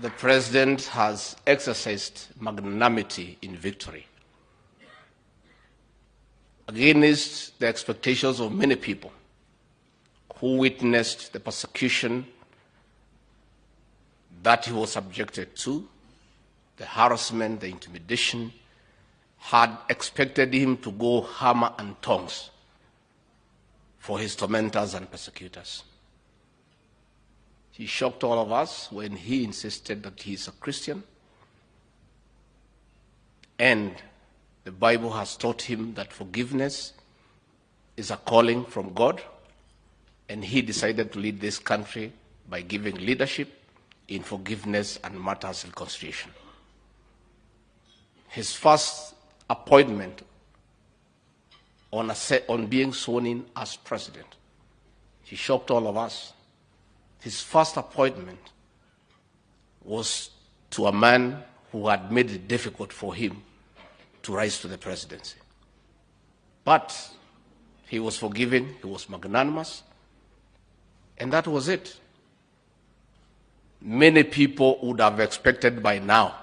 the President has exercised magnanimity in victory against the expectations of many people who witnessed the persecution that he was subjected to, the harassment, the intimidation, had expected him to go hammer and tongs for his tormentors and persecutors. He shocked all of us when he insisted that he is a Christian, and the Bible has taught him that forgiveness is a calling from God, and he decided to lead this country by giving leadership in forgiveness and matters reconciliation. His first appointment on being sworn in as president, he shocked all of us. His first appointment was to a man who had made it difficult for him to rise to the presidency. But he was forgiving, he was magnanimous, and that was it. Many people would have expected by now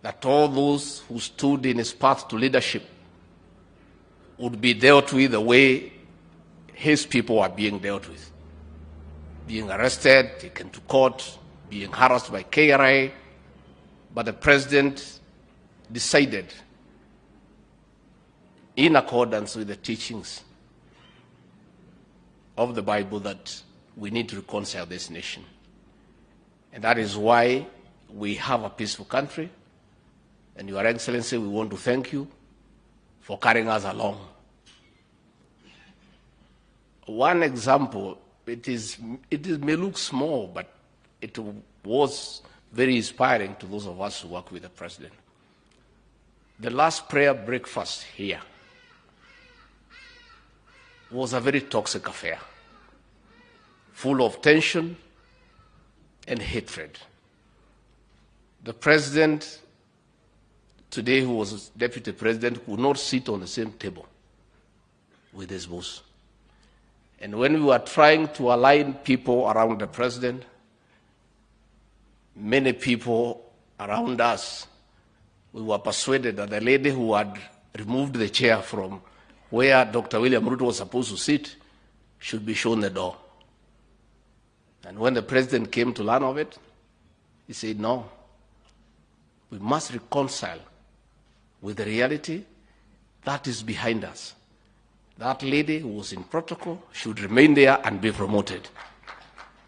that all those who stood in his path to leadership would be dealt with the way his people are being dealt with. Being arrested, taken to court, being harassed by KRA, but the president decided, in accordance with the teachings of the Bible, that we need to reconcile this nation. And that is why we have a peaceful country. And Your Excellency, we want to thank you for carrying us along. One example, it may look small, but it was very inspiring to those of us who work with the president. The last prayer breakfast here was a very toxic affair, full of tension and hatred. The president today, who was deputy president, could not sit on the same table with his boss. And when we were trying to align people around the president, many people around us, we were persuaded that the lady who had removed the chair from where Dr. William Ruto was supposed to sit should be shown the door. And when the president came to learn of it, he said, no, we must reconcile with the reality that is behind us. That lady who was in protocol should remain there and be promoted.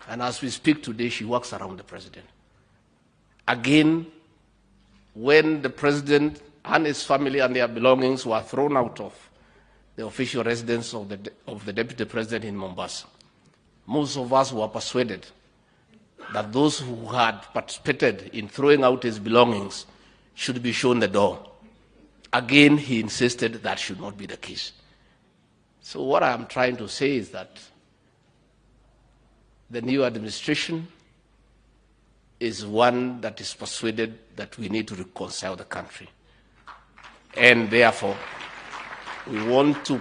And as we speak today, she works around the president. Again, when the president and his family and their belongings were thrown out of the official residence of the deputy president in Mombasa, most of us were persuaded that those who had participated in throwing out his belongings should be shown the door. Again, he insisted that should not be the case. So what I'm trying to say is that the new administration is one that is persuaded that we need to reconcile the country. And therefore, we want to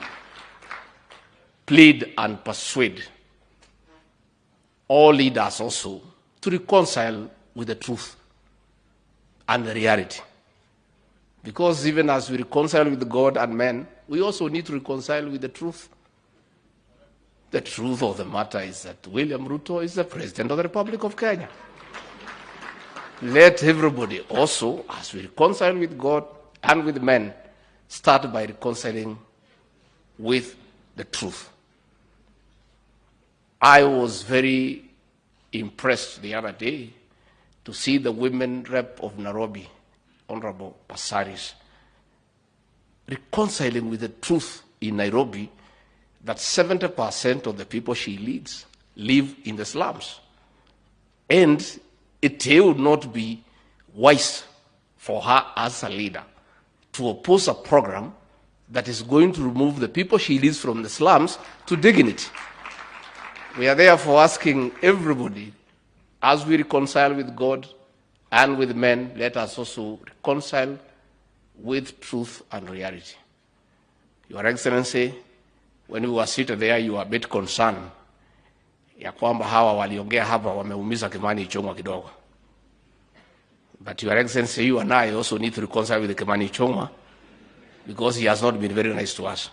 plead and persuade all leaders also to reconcile with the truth and the reality. Because even as we reconcile with God and men, we also need to reconcile with the truth. The truth of the matter is that William Ruto is the President of the Republic of Kenya. Let everybody also, as we reconcile with God and with men, start by reconciling with the truth. I was very impressed the other day to see the women rep of Nairobi, Honorable Passaris, reconciling with the truth in Nairobi that 70% of the people she leads live in the slums. And it would not be wise for her as a leader to oppose a program that is going to remove the people she leads from the slums to dignity. We are therefore asking everybody, as we reconcile with God and with men, let us also reconcile with truth and reality. Your Excellency, when we were seated there, you were a bit concerned ya kwamba hawa waliongea hapa wameumiza Kimani Ichung'wa kidogo. But Your Excellency, you and I also need to reconcile with the Kimani Ichung'wa because he has not been very nice to us.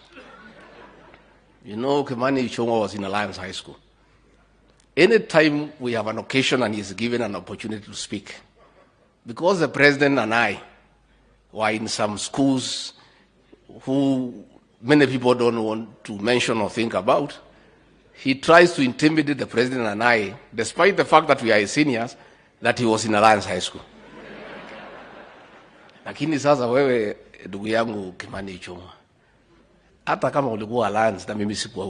You know, Kimani Ichung'wa was in Alliance High School. Anytime we have an occasion and he's given an opportunity to speak, because the president and I were in some schools who many people don't want to mention or think about, he tries to intimidate the president and I, despite the fact that we are seniors, that he was in Alliance High School. Lakini sasa wewe ndugu yangu Kimani Ichung'wa, hata kama ulikuwa Alliance na mimi sikuwa